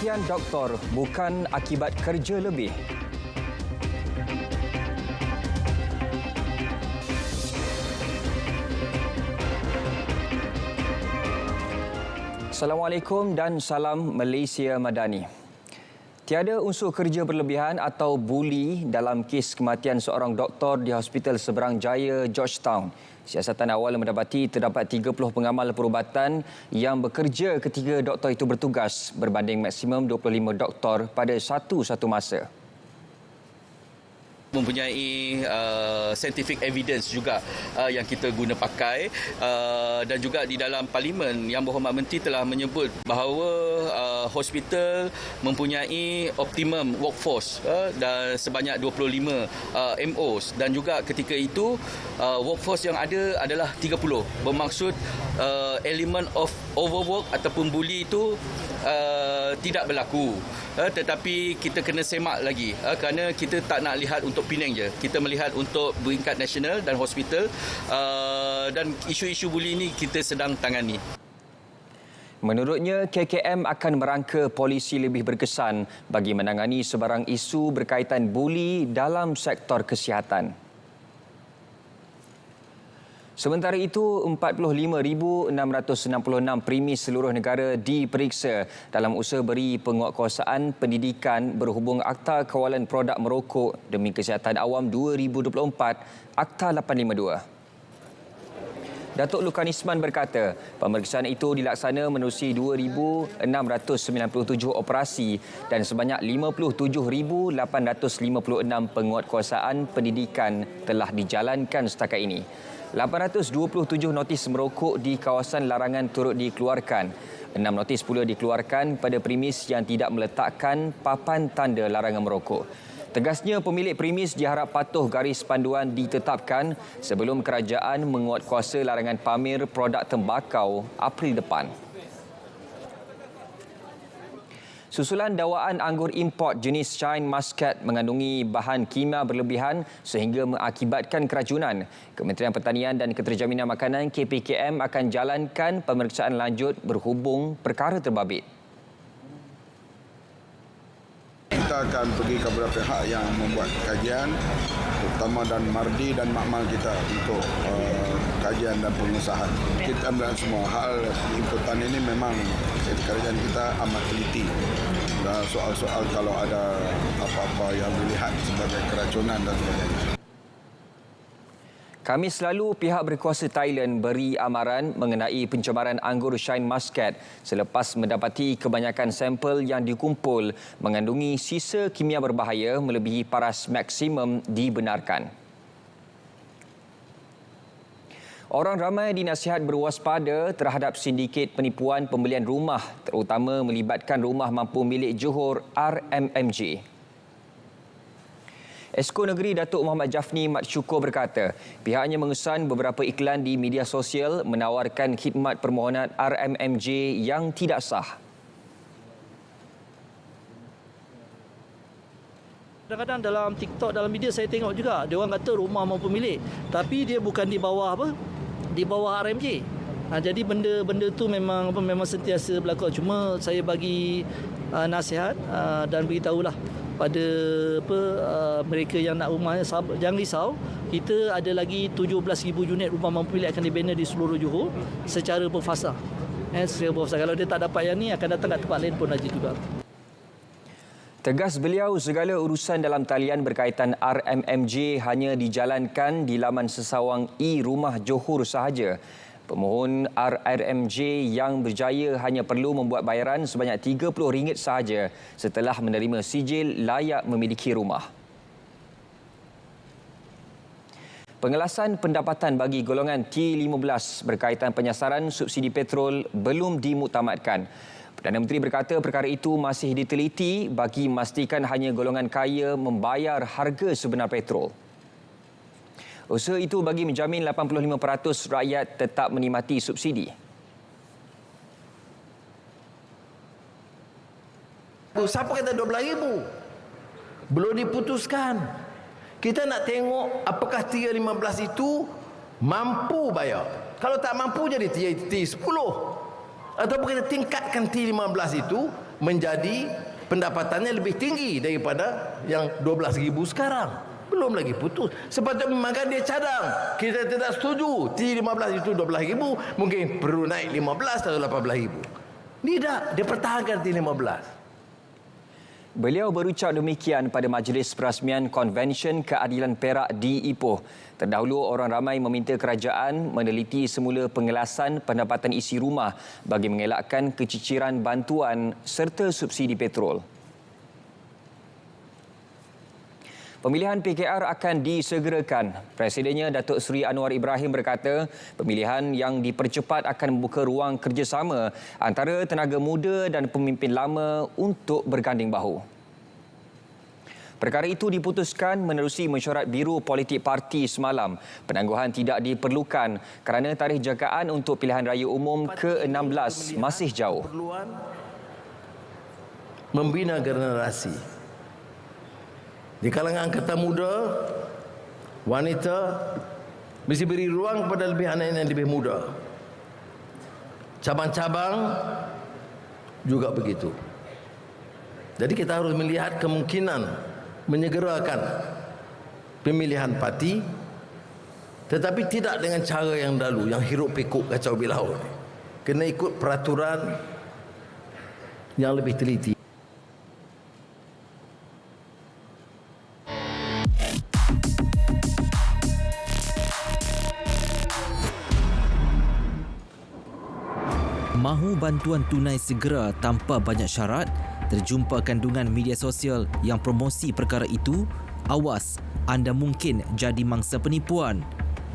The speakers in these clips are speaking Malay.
Kematian doktor bukan akibat kerja lebih. Assalamualaikum dan salam Malaysia Madani. Tiada unsur kerja berlebihan atau buli dalam kes kematian seorang doktor di Hospital Seberang Jaya, Georgetown. Siasatan awal mendapati terdapat 30 pengamal perubatan yang bekerja ketika doktor itu bertugas berbanding maksimum 25 doktor pada satu masa. Mempunyai scientific evidence juga yang kita guna pakai dan juga di dalam Parlimen Yang Berhormat Menteri telah menyebut bahawa hospital mempunyai optimum workforce dan sebanyak 25 MOs dan juga ketika itu workforce yang ada adalah 30, bermaksud elemen of overwork ataupun bully itu tidak berlaku. Tetapi kita kena semak lagi kerana kita tak nak lihat untuk Penang je. Kita melihat untuk peringkat nasional dan hospital dan isu-isu buli ini kita sedang tangani. Menurutnya, KKM akan merangka polisi lebih berkesan bagi menangani sebarang isu berkaitan buli dalam sektor kesihatan. Sementara itu, 45,666 premis seluruh negara diperiksa dalam usaha beri penguatkuasaan pendidikan berhubung Akta Kawalan Produk Merokok demi Kesihatan Awam 2024, Akta 852. Datuk Lukan Isman berkata, pemeriksaan itu dilaksana menerusi 2,697 operasi dan sebanyak 57,856 penguatkuasaan pendidikan telah dijalankan setakat ini. 827 notis merokok di kawasan larangan turut dikeluarkan. 6 notis pula dikeluarkan pada premis yang tidak meletakkan papan tanda larangan merokok. Tegasnya, pemilik premis diharap patuh garis panduan ditetapkan sebelum kerajaan menguatkuasa larangan pamer produk tembakau April depan. Susulan dakwaan anggur import jenis Shine Muscat mengandungi bahan kimia berlebihan sehingga mengakibatkan keracunan. Kementerian Pertanian dan Keterjaminan Makanan KPKM akan jalankan pemeriksaan lanjut berhubung perkara terbabit. Kita akan pergi kepada pihak yang membuat kajian, terutama dan Mardi dan Makmal kita untuk kajian dan pengusahaan. Kita ambil semua hal importan ini memang kerajaan kita amat teliti. Dan soal-soal kalau ada apa-apa yang dilihat sebagai keracunan dan sebagainya. Khamis lalu, pihak berkuasa Thailand beri amaran mengenai pencemaran anggur Shine Muscat selepas mendapati kebanyakan sampel yang dikumpul mengandungi sisa kimia berbahaya melebihi paras maksimum dibenarkan. Orang ramai dinasihat berwaspada terhadap sindiket penipuan pembelian rumah, terutama melibatkan Rumah Mampu Milik Johor RMMJ. Esko Negeri Datuk Muhammad Jafni Mat Syukur berkata, pihaknya mengesan beberapa iklan di media sosial menawarkan khidmat permohonan RMMJ yang tidak sah. Kadang-kadang dalam TikTok, dalam media saya tengok juga, dia orang kata Rumah Mampu Milik, tapi dia bukan di bawah apa? Di bawah RMJ. Jadi benda tu memang sentiasa berlaku. Cuma saya bagi nasihat dan beritahulah pada mereka yang nak rumah, jangan risau, kita ada lagi 17,000 unit rumah mampu milik akan dibina di seluruh Johor secara berfasa. Kalau dia tak dapat yang ni, akan datang kat tempat lain pun lagi juga. Tegas beliau, segala urusan dalam talian berkaitan RMMJ hanya dijalankan di laman sesawang e-Rumah Johor sahaja. Pemohon RMMJ yang berjaya hanya perlu membuat bayaran sebanyak RM30 sahaja setelah menerima sijil layak memiliki rumah. Pengelasan pendapatan bagi golongan T15 berkaitan penyasaran subsidi petrol belum dimuktamadkan. Perdana Menteri berkata perkara itu masih diteliti bagi memastikan hanya golongan kaya membayar harga sebenar petrol. Usaha itu bagi menjamin 85% rakyat tetap menikmati subsidi. Siapa kata 12,000? Belum diputuskan. Kita nak tengok apakah T15 itu mampu bayar. Kalau tak mampu jadi T10. Ataupun kita tingkatkan T15 itu menjadi pendapatannya lebih tinggi daripada yang 12,000 sekarang. Belum lagi putus. Sepatutnya memang dia cadang. Kita tidak setuju. T15 itu 12,000, mungkin perlu naik 15 atau 18,000. Tidak, dia pertahankan T15. Beliau berucap demikian pada majlis perasmian Konvensyen Keadilan Perak di Ipoh. Terdahulu, orang ramai meminta kerajaan meneliti semula pengelasan pendapatan isi rumah bagi mengelakkan keciciran bantuan serta subsidi petrol. Pemilihan PKR akan disegerakan. Presidennya Datuk Seri Anwar Ibrahim berkata, pemilihan yang dipercepat akan membuka ruang kerjasama antara tenaga muda dan pemimpin lama untuk berganding bahu. Perkara itu diputuskan menerusi mesyuarat Biro Politik Parti semalam. Penangguhan tidak diperlukan kerana tarikh jagaan untuk pilihan raya umum ke-16 masih jauh. Membina generasi. Di kalangan angkatan muda, wanita mesti beri ruang kepada lebih anak yang lebih muda. Cabang-cabang juga begitu. Jadi kita harus melihat kemungkinan menyegerakan pemilihan parti, tetapi tidak dengan cara yang dahulu, yang hiruk pikuk kacau bilau. Kena ikut peraturan yang lebih teliti. Mahu bantuan tunai segera tanpa banyak syarat? Terjumpa kandungan media sosial yang promosi perkara itu? Awas, anda mungkin jadi mangsa penipuan.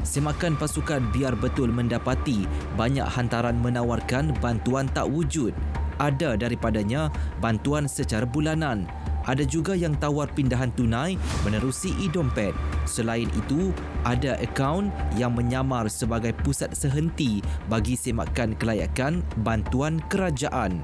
Semakan pasukan Biar Betul mendapati banyak hantaran menawarkan bantuan tak wujud. Ada daripadanya bantuan secara bulanan. Ada juga yang tawar pindahan tunai menerusi e-dompet. Selain itu, ada akaun yang menyamar sebagai pusat sehenti bagi semakan kelayakan bantuan kerajaan.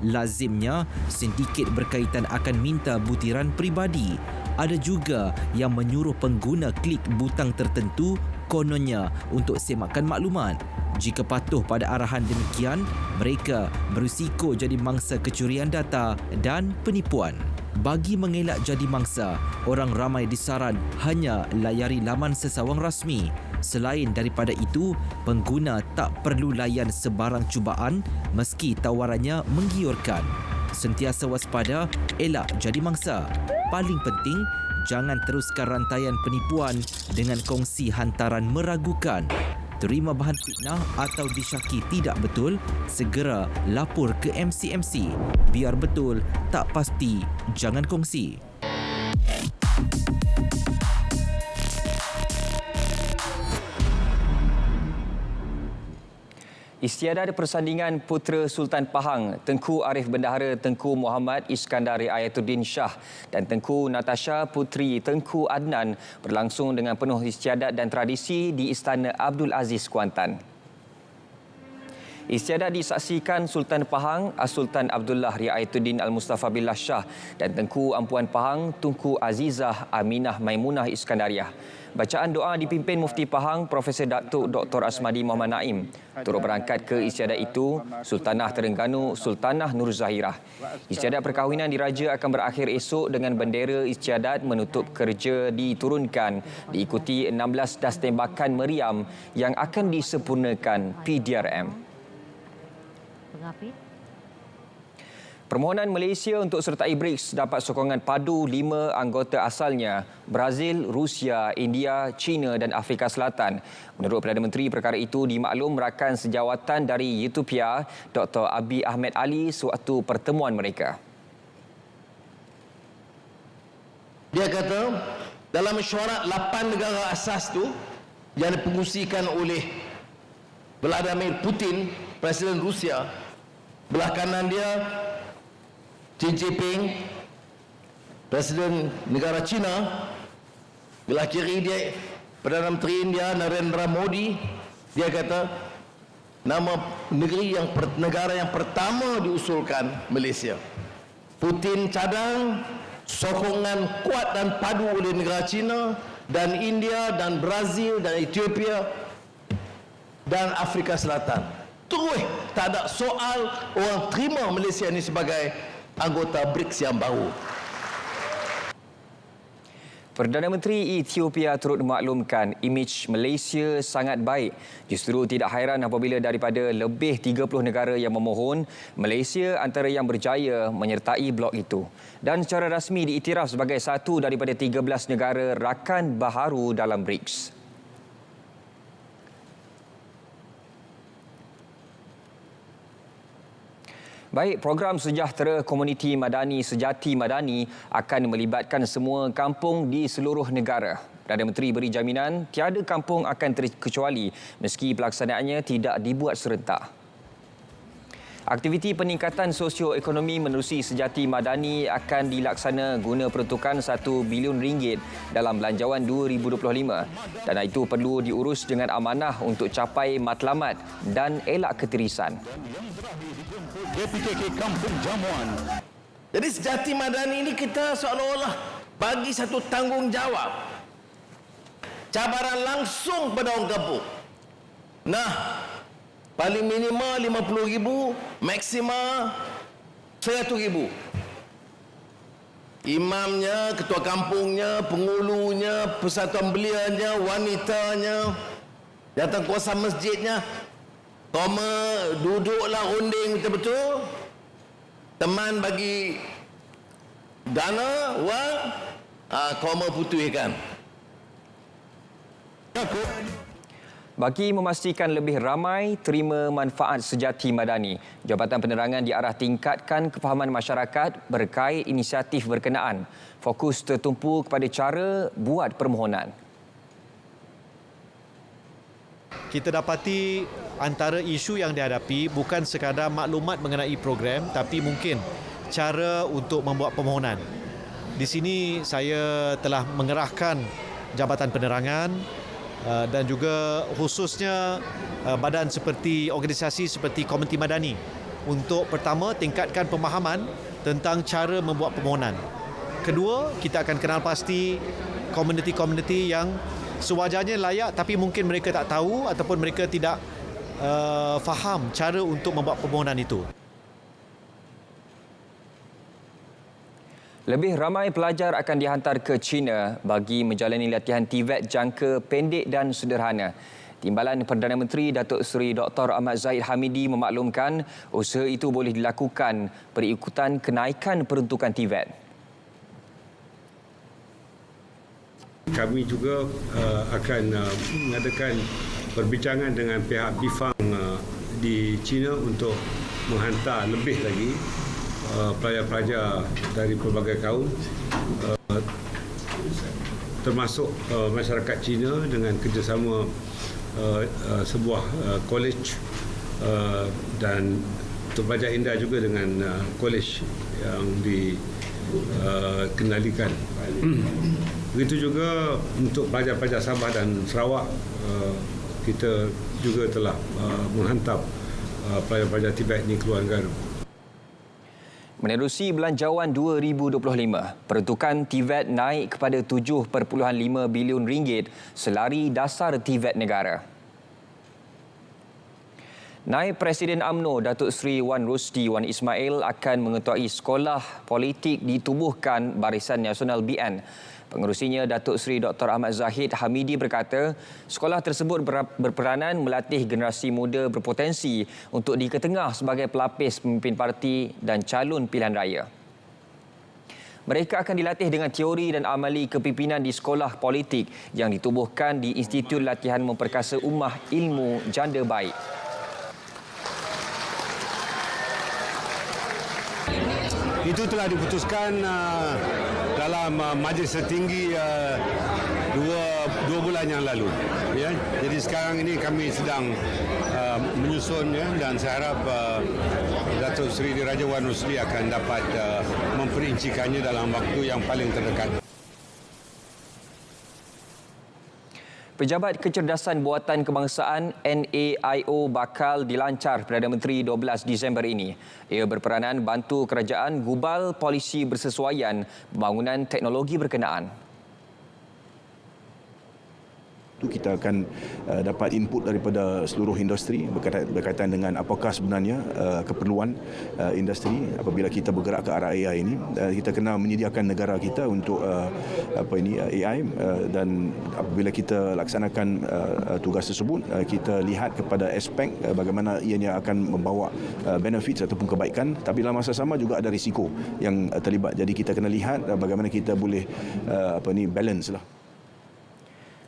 Lazimnya, sindiket berkaitan akan minta butiran peribadi. Ada juga yang menyuruh pengguna klik butang tertentu kononnya untuk semakan maklumat. Jika patuh pada arahan demikian, mereka berisiko jadi mangsa kecurian data dan penipuan. Bagi mengelak jadi mangsa, orang ramai disaran hanya layari laman sesawang rasmi. Selain daripada itu, pengguna tak perlu layan sebarang cubaan meski tawarannya menggiurkan. Sentiasa waspada, elak jadi mangsa. Paling penting, jangan teruskan rantaian penipuan dengan kongsi hantaran meragukan. Terima bahan fitnah atau disyaki tidak betul, segera lapor ke MCMC. Biar betul, tak pasti, jangan kongsi. Istiadat persandingan Putera Sultan Pahang, Tengku Arif Bendahara Tengku Muhammad Iskandar Riayatuddin Shah dan Tengku Natasha Putri Tengku Adnan berlangsung dengan penuh istiadat dan tradisi di Istana Abdul Aziz, Kuantan. Istiadat disaksikan Sultan Pahang As-Sultan Abdullah Riayatuddin Al-Mustafa Billah Shah dan Tengku Ampuan Pahang Tunku Azizah Aminah Maimunah Iskandariah. Bacaan doa dipimpin Mufti Pahang Profesor Datuk Dr. Asmadi Muhammad Naim. Turut berangkat ke istiadat itu Sultanah Terengganu Sultanah Nur Zahirah. Istiadat perkahwinan diraja akan berakhir esok dengan bendera istiadat menutup kerja diturunkan diikuti 16 das tembakan meriam yang akan disempurnakan PDRM. Permohonan Malaysia untuk sertai BRICS dapat sokongan padu 5 anggota asalnya, Brazil, Rusia, India, China dan Afrika Selatan. Menurut Perdana Menteri, perkara itu dimaklum rakan sejawatan dari Ethiopia, Dr. Abiy Ahmed Ali sewaktu pertemuan mereka. Dia kata, dalam mesyuarat 8 negara asas tu yang dipengusikan oleh Vladimir Putin, Presiden Rusia, belah kanan dia Xi Jinping, Presiden negara China, belah kiri dia Perdana Menteri India Narendra Modi. Dia kata nama negara yang pertama diusulkan Malaysia. Putin cadang sokongan kuat dan padu oleh negara China dan India dan Brazil dan Ethiopia dan Afrika Selatan. Terus tak ada soal orang terima Malaysia ini sebagai anggota BRICS yang baru. Perdana Menteri Ethiopia turut memaklumkan imej Malaysia sangat baik. Justru tidak hairan apabila daripada lebih 30 negara yang memohon, Malaysia antara yang berjaya menyertai blok itu. Dan secara rasmi diiktiraf sebagai satu daripada 13 negara rakan baharu dalam BRICS. Baik, program sejahtera komuniti madani Sejati Madani akan melibatkan semua kampung di seluruh negara. Perdana Menteri beri jaminan tiada kampung akan terkecuali meski pelaksanaannya tidak dibuat serentak. Aktiviti peningkatan sosioekonomi menerusi Sejati Madani akan dilaksana guna peruntukan RM1 bilion dalam belanjawan 2025 dan itu perlu diurus dengan amanah untuk capai matlamat dan elak ketirisan. Jadi Sejati Madani ini kita seolah-olah bagi satu tanggungjawab, cabaran langsung pada orang kampung. Nah, paling minimal 50,000, maksimal 100,000. Imamnya, ketua kampungnya, pengulunya, persatuan belianya, wanitanya, datang kuasa masjidnya, koma duduklah runding betul-betul. Teman bagi dana, wang, koma putuskan. Bagi memastikan lebih ramai terima manfaat Sejati Madani, Jabatan Penerangan diarah tingkatkan kefahaman masyarakat berkait inisiatif berkenaan. Fokus tertumpu kepada cara buat permohonan. Kita dapati antara isu yang dihadapi bukan sekadar maklumat mengenai program, tapi mungkin cara untuk membuat permohonan. Di sini saya telah mengerahkan Jabatan Penerangan dan juga khususnya badan seperti organisasi seperti Komuniti Madani untuk pertama tingkatkan pemahaman tentang cara membuat permohonan. Kedua, kita akan kenal pasti komuniti-komuniti yang sewajarnya layak tapi mungkin mereka tak tahu ataupun mereka tidak faham cara untuk membuat permohonan itu. Lebih ramai pelajar akan dihantar ke China bagi menjalani latihan TVET jangka pendek dan sederhana. Timbalan Perdana Menteri Datuk Seri Dr. Ahmad Zahid Hamidi memaklumkan usaha itu boleh dilakukan berikutan kenaikan peruntukan TVET. Kami juga akan mengadakan perbincangan dengan pihak BIFANG di China untuk menghantar lebih lagi pelajar-pelajar dari pelbagai kaum termasuk masyarakat Cina dengan kerjasama sebuah college dan untuk belajar indah juga dengan college yang dikendalikan. Begitu juga untuk pelajar-pelajar Sabah dan Sarawak, kita juga telah menghantar pelajar-pelajar Tibet ini keluar negara. Menerusi belanjawan 2025, peruntukan TVET naik kepada RM7.5 bilion selari dasar TVET negara. Naib Presiden UMNO Datuk Seri Wan Rusdi Wan Ismail akan mengetuai sekolah politik ditubuhkan Barisan Nasional BN. Pengerusinya Datuk Seri Dr. Ahmad Zahid Hamidi berkata, sekolah tersebut berperanan melatih generasi muda berpotensi untuk diketengah sebagai pelapis pemimpin parti dan calon pilihan raya. Mereka akan dilatih dengan teori dan amali kepimpinan di sekolah politik yang ditubuhkan di Institut Latihan Memperkasa Ummah Ilmu Janda Baik. Itu telah diputuskan dalam majlis tertinggi dua bulan yang lalu. Ya. Jadi sekarang ini kami sedang menyusunnya dan saya harap Datuk Seri Diraja Wan Rusdi akan dapat memperincikannya dalam waktu yang paling terdekat. Pejabat Kecerdasan Buatan Kebangsaan NAIO bakal dilancar Perdana Menteri 12 Disember ini. Ia berperanan bantu kerajaan gubal polisi bersesuaian pembangunan teknologi berkenaan. Kita akan dapat input daripada seluruh industri berkaitan dengan apakah sebenarnya keperluan industri apabila kita bergerak ke arah AI ini. Kita kena menyediakan negara kita untuk AI dan apabila kita laksanakan tugas tersebut, kita lihat kepada aspek bagaimana ianya akan membawa benefit ataupun kebaikan, tapi dalam masa sama juga ada risiko yang terlibat. Jadi kita kena lihat bagaimana kita boleh balance lah.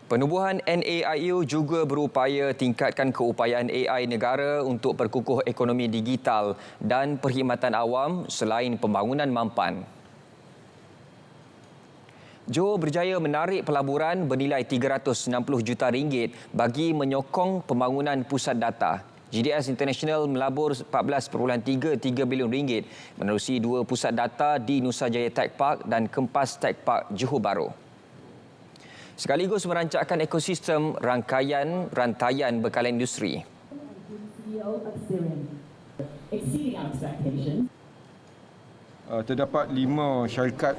Penubuhan NAIU juga berupaya tingkatkan keupayaan AI negara untuk perkukuh ekonomi digital dan perkhidmatan awam selain pembangunan mampan. Johor berjaya menarik pelaburan bernilai RM360 juta bagi menyokong pembangunan pusat data. GDS International melabur RM14.33 bilion menerusi 2 pusat data di Nusa Jaya Tech Park dan Kempas Tech Park Johor Bahru. Sekaligus merancangkan ekosistem rantaian bekalan industri. Terdapat 5 syarikat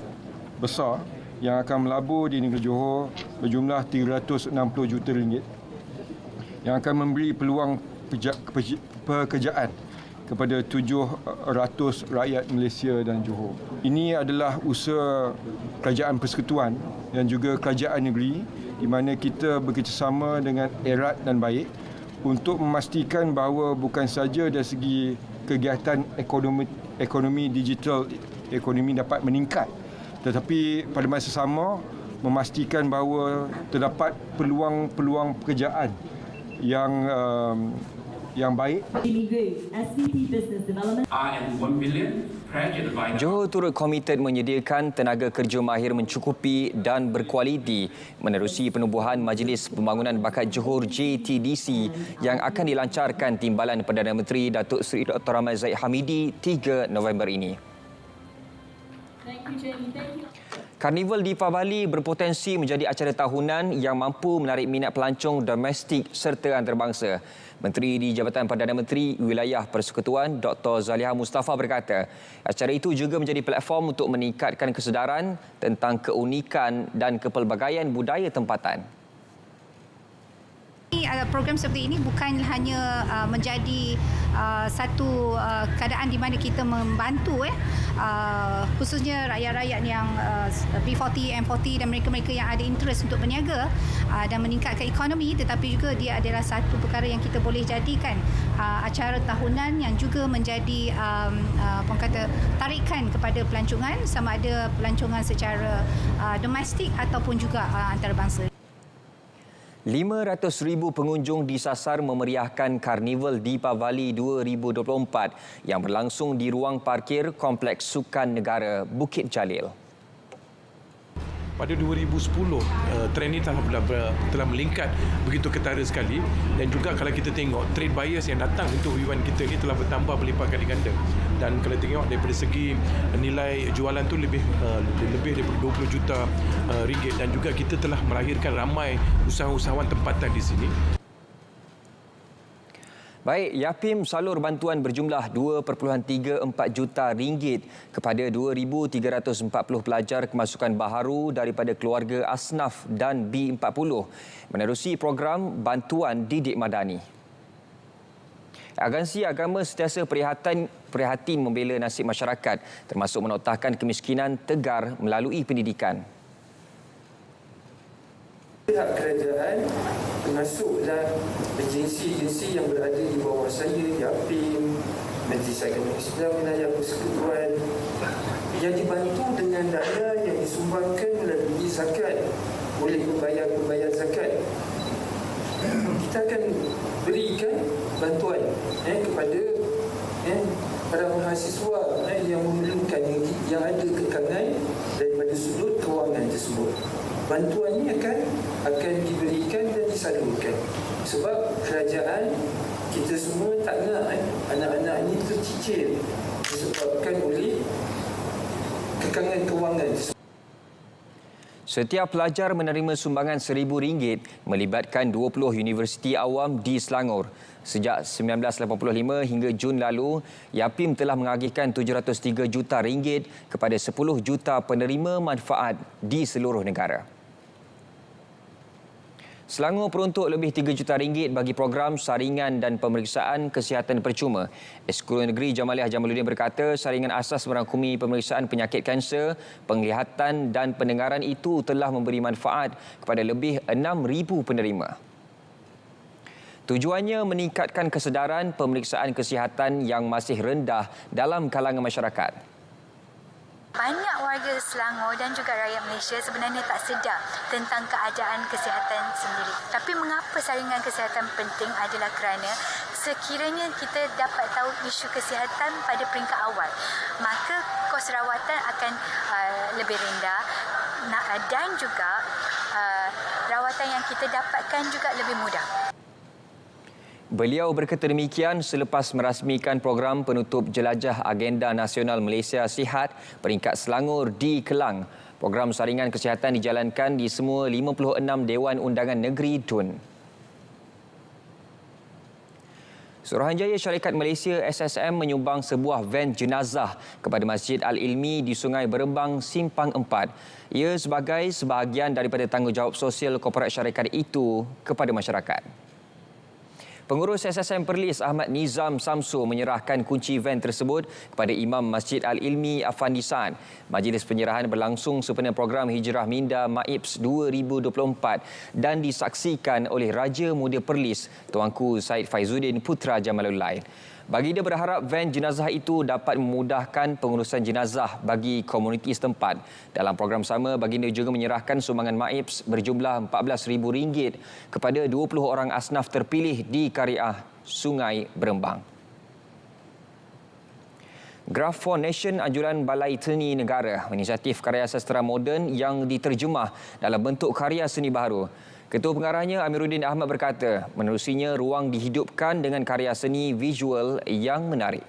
besar yang akan melabur di negeri Johor berjumlah RM360 juta yang akan memberi peluang pekerjaan kepada 700 rakyat Malaysia dan Johor. Ini adalah usaha kerajaan persekutuan dan juga kerajaan negeri di mana kita bekerjasama dengan erat dan baik untuk memastikan bahawa bukan saja dari segi kegiatan ekonomi digital, ekonomi dapat meningkat, tetapi pada masa sama memastikan bahawa terdapat peluang pekerjaan yang baik. Johor turut komited menyediakan tenaga kerja mahir mencukupi dan berkualiti menerusi penubuhan Majlis Pembangunan Bakat Johor JTDC yang akan dilancarkan Timbalan Perdana Menteri Datuk Seri Dr. Ahmad Zahid Hamidi 3 November ini. Karnival Deepavali berpotensi menjadi acara tahunan yang mampu menarik minat pelancong domestik serta antarabangsa. Menteri di Jabatan Perdana Menteri Wilayah Persekutuan Dr. Zaliha Mustafa berkata, acara itu juga menjadi platform untuk meningkatkan kesedaran tentang keunikan dan kepelbagaian budaya tempatan. Program seperti ini bukan hanya menjadi satu keadaan di mana kita membantu khususnya rakyat-rakyat yang B40, M40 dan mereka-mereka yang ada interest untuk berniaga dan meningkatkan ekonomi, tetapi juga dia adalah satu perkara yang kita boleh jadikan acara tahunan yang juga menjadi tarikan kepada pelancongan, sama ada pelancongan secara domestik ataupun juga antarabangsa. 500,000 pengunjung disasar memeriahkan Karnival Deepavali 2024 yang berlangsung di ruang parkir Kompleks Sukan Negara Bukit Jalil. Pada 2010, trend ini telah meningkat begitu ketara sekali, dan juga kalau kita tengok trade buyers yang datang untuk event kita ini telah bertambah berlipat kali ganda. Dan kalau tengok daripada segi nilai jualan tu lebih daripada 20 juta ringgit, dan juga kita telah melahirkan ramai usahawan tempatan di sini. Baik, Yapim salur bantuan berjumlah 2.34 juta ringgit kepada 2,340 pelajar kemasukan baharu daripada keluarga Asnaf dan B40 menerusi program bantuan didik madani. Agensi Agama sentiasa prihatin membela nasib masyarakat termasuk menoktahkan kemiskinan tegar melalui pendidikan. Pihak kerajaan termasuklah agensi-agensi yang berada di bawah saya, Yapim, Majlis Agama Islam Wilayah Persekutuan, yang dibantu dengan dana yang disumbangkan melalui zakat oleh pembayar zakat. Kita akan berikan bantuan kepada para mahasiswa yang memerlukan, yang ada kekangan daripada sudut kewangan tersebut. Bantuan ini akan diberikan dan disalurkan. Sebab kerajaan kita semua tak nak anak-anak ini tercicir disebabkan oleh kekangan kewangan. Setiap pelajar menerima sumbangan RM1,000 melibatkan 20 universiti awam di Selangor. Sejak 1985 hingga Jun lalu, Yapim telah mengagihkan RM703 juta kepada 10 juta penerima manfaat di seluruh negara. Selangor peruntuk lebih RM3 juta bagi program saringan dan pemeriksaan kesihatan percuma. Ex-Guru Negeri Jamaliah Jamaluddin berkata saringan asas merangkumi pemeriksaan penyakit kanser, penglihatan dan pendengaran itu telah memberi manfaat kepada lebih 6,000 penerima. Tujuannya meningkatkan kesedaran pemeriksaan kesihatan yang masih rendah dalam kalangan masyarakat. Banyak warga Selangor dan juga rakyat Malaysia sebenarnya tak sedar tentang keadaan kesihatan sendiri. Tapi mengapa saringan kesihatan penting adalah kerana sekiranya kita dapat tahu isu kesihatan pada peringkat awal, maka kos rawatan akan lebih rendah dan juga rawatan yang kita dapatkan juga lebih mudah. Beliau berkata demikian selepas merasmikan program penutup jelajah Agenda Nasional Malaysia Sihat peringkat Selangor di Kelang. Program saringan kesihatan dijalankan di semua 56 Dewan Undangan Negeri DUN. Suruhanjaya Syarikat Malaysia SSM menyumbang sebuah van jenazah kepada Masjid Al-Ilmi di Sungai Berembang, Simpang 4. Ia sebagai sebahagian daripada tanggungjawab sosial korporat syarikat itu kepada masyarakat. Pengurus SSM Perlis Ahmad Nizam Samsu menyerahkan kunci van tersebut kepada Imam Masjid Al-Ilmi Afandi Sa'ad. Majlis penyerahan berlangsung sempena program Hijrah Minda MAIPS 2024 dan disaksikan oleh Raja Muda Perlis Tuanku Said Faizuddin Putra Jamalullail. Baginda berharap van jenazah itu dapat memudahkan pengurusan jenazah bagi komuniti setempat. Dalam program sama, baginda juga menyerahkan sumbangan MAIPS berjumlah RM14,000 kepada 20 orang asnaf terpilih di Kariah Sungai Berembang. Graph for Nation anjuran Balai Teni Negara menginisiatif karya sastera moden yang diterjemah dalam bentuk karya seni baharu. Ketua Pengarahnya Amiruddin Ahmad berkata, menerusinya ruang dihidupkan dengan karya seni visual yang menarik.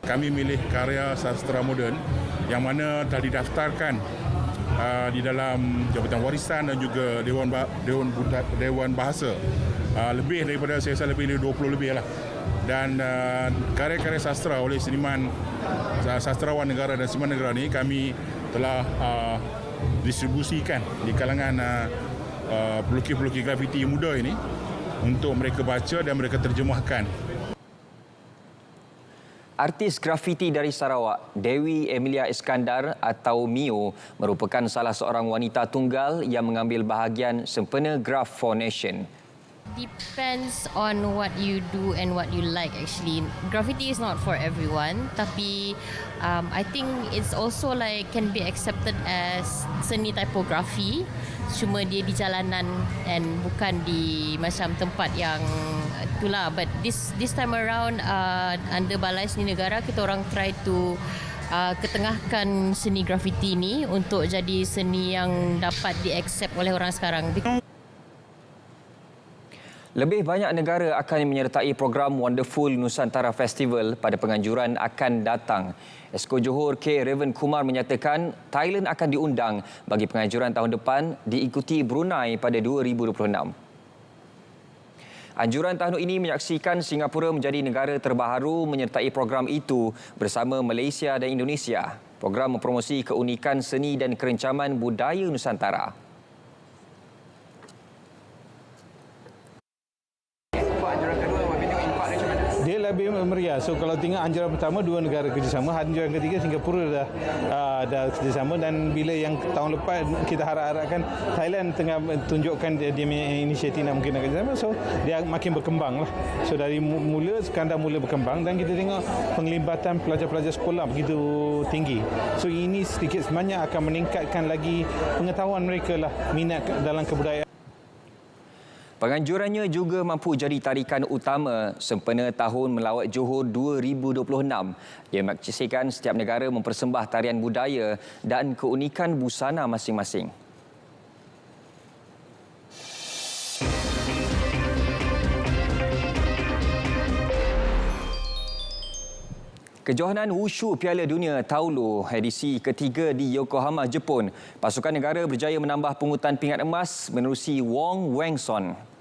Kami milih karya sastera moden yang mana telah didaftarkan di dalam Jabatan Warisan dan juga Dewan Bahasa. Lebih daripada, saya rasa lebih dari 20 lebih lah. Dan karya-karya sastera oleh seniman sastrawan negara dan seniman negara ini kami telah distribusikan di kalangan pelukis-pelukis grafiti muda ini untuk mereka baca dan mereka terjemahkan. Artis grafiti dari Sarawak, Dewi Emilia Iskandar atau Mio, merupakan salah seorang wanita tunggal yang mengambil bahagian sempena Graph for Nation. Depends on what you do and what you like actually. Graffiti is not for everyone, tapi I think it's also like can be accepted as seni typography. Cuma dia di jalanan and bukan di macam tempat yang itulah. But this time around under Balai Seni Negara kita orang try to ketengahkan seni graffiti ni untuk jadi seni yang dapat di-accept oleh orang sekarang. Lebih banyak negara akan menyertai program Wonderful Nusantara Festival pada penganjuran akan datang. Esko Johor K. Raven Kumar menyatakan Thailand akan diundang bagi penganjuran tahun depan diikuti Brunei pada 2026. Anjuran tahun ini menyaksikan Singapura menjadi negara terbaharu menyertai program itu bersama Malaysia dan Indonesia. Program mempromosi keunikan seni dan kerencaman budaya Nusantara. Dia lebih meriah. So kalau tengok anjuran pertama dua negara kerjasama, anjuran ketiga Singapura dah kerjasama, dan bila yang tahun lepas kita harapkan Thailand tengah tunjukkan dia punya inisiatif nak mungkin nak kerjasama, so dia makin berkembang lah. So dari sekadar mula berkembang dan kita tengok penglibatan pelajar-pelajar sekolah begitu tinggi. So ini sedikit sebanyak akan meningkatkan lagi pengetahuan mereka lah, minat dalam kebudayaan. Penganjurannya juga mampu jadi tarikan utama sempena Tahun Melawat Johor 2026. Ia menyaksikan setiap negara mempersembah tarian budaya dan keunikan busana masing-masing. Kejohanan Wushu Piala Dunia Taulu edisi ketiga di Yokohama, Jepun. Pasukan negara berjaya menambah pungutan pingat emas menerusi Wong Wengson.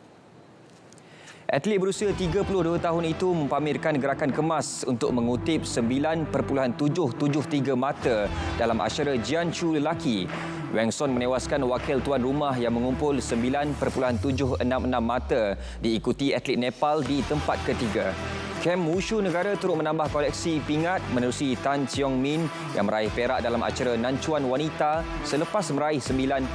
Atlet berusia 32 tahun itu mempamerkan gerakan kemas untuk mengutip 9.773 mata dalam asyara Jiangsu lelaki. Wang Son menewaskan wakil tuan rumah yang mengumpul 9.766 mata diikuti atlet Nepal di tempat ketiga. Kem Wushu negara turut menambah koleksi pingat menerusi Tan Cheong Min yang meraih perak dalam acara Nancuan Wanita selepas meraih 9.770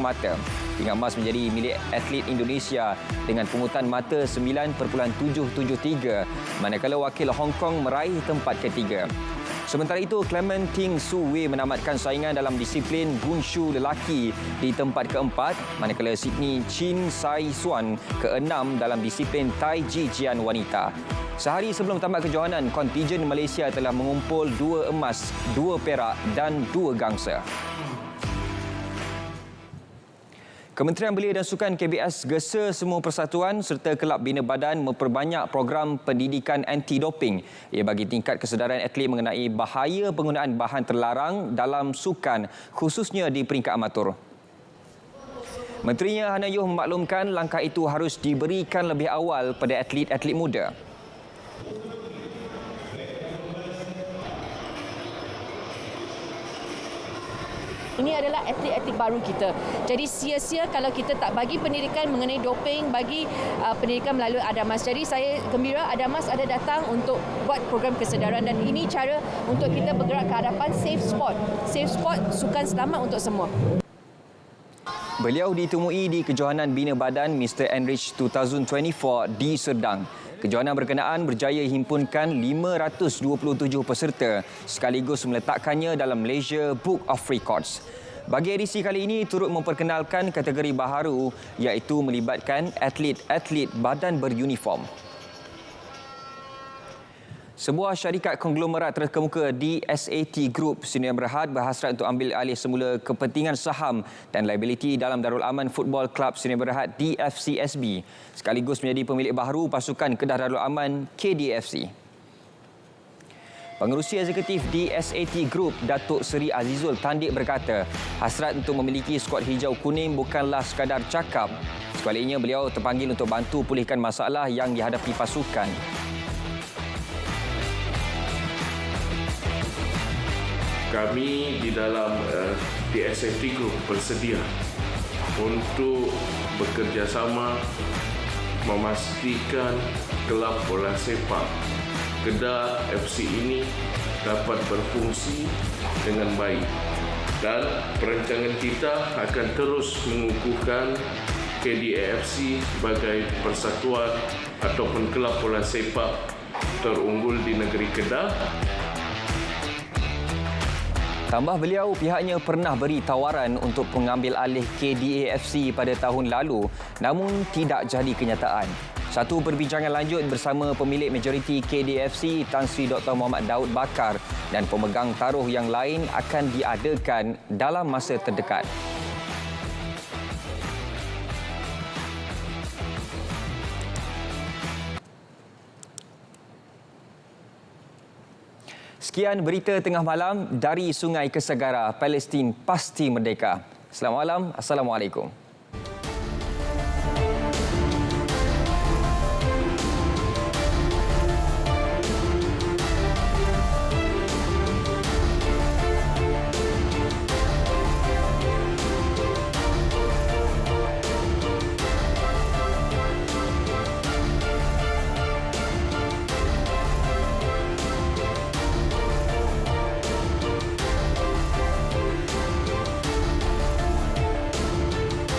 mata. Pingat emas menjadi milik atlet Indonesia dengan pungutan mata 9.773 manakala wakil Hong Kong meraih tempat ketiga. Sementara itu, Clement Ting Su Wei menamatkan saingan dalam disiplin Wushu lelaki di tempat keempat, manakala Sydney Chin Sai Suan ke-6 dalam disiplin Tai Chi Jian wanita. Sehari sebelum tamat kejohanan, kontijen Malaysia telah mengumpul 2 emas, 2 perak dan 2 gangsa. Kementerian Belia dan Sukan KBS gesa semua persatuan serta kelab bina badan memperbanyak program pendidikan anti-doping. Ia bagi tingkat kesedaran atlet mengenai bahaya penggunaan bahan terlarang dalam sukan, khususnya di peringkat amatur. Menterinya Hana Yuh memaklumkan langkah itu harus diberikan lebih awal pada atlet-atlet muda. Ini adalah atlet-atlet baru kita. Jadi sia-sia kalau kita tak bagi pendidikan mengenai doping, bagi pendidikan melalui Adamas. Jadi saya gembira Adamas ada datang untuk buat program kesedaran dan ini cara untuk kita bergerak ke hadapan safe sport. Safe sport, sukan selamat untuk semua. Beliau ditemui di kejohanan bina badan Mr. Enrich 2024 di Serdang. Kejohanan berkenaan berjaya himpunkan 527 peserta sekaligus meletakkannya dalam Malaysia Book of Records. Bagi edisi kali ini turut memperkenalkan kategori baharu iaitu melibatkan atlet-atlet badan beruniform. Sebuah syarikat konglomerat terkemuka di SAT Group Sdn Bhd berhasrat untuk ambil alih semula kepentingan saham dan liability dalam Darul Aman Football Club Sdn Bhd DFCSB sekaligus menjadi pemilik baharu pasukan Kedah Darul Aman KDFC. Pengerusi eksekutif di SAT Group Datuk Seri Azizul Tandik berkata, hasrat untuk memiliki skuad hijau kuning bukanlah sekadar cakap. Sebaliknya beliau terpanggil untuk bantu pulihkan masalah yang dihadapi pasukan. Kami di dalam SAT Group bersedia untuk bekerjasama memastikan kelab bola sepak Kedah FC ini dapat berfungsi dengan baik dan perancangan kita akan terus mengukuhkan KDAFC sebagai persatuan ataupun kelab bola sepak terunggul di negeri Kedah. Tambah beliau, pihaknya pernah beri tawaran untuk mengambil alih KDAFC pada tahun lalu namun tidak jadi kenyataan. Satu perbincangan lanjut bersama pemilik majoriti KDAFC Tan Sri Dr. Muhammad Daud Bakar dan pemegang taruh yang lain akan diadakan dalam masa terdekat. Sekian berita tengah malam dari Sungai Kesegara, Palestin pasti merdeka. Selamat malam, Assalamualaikum.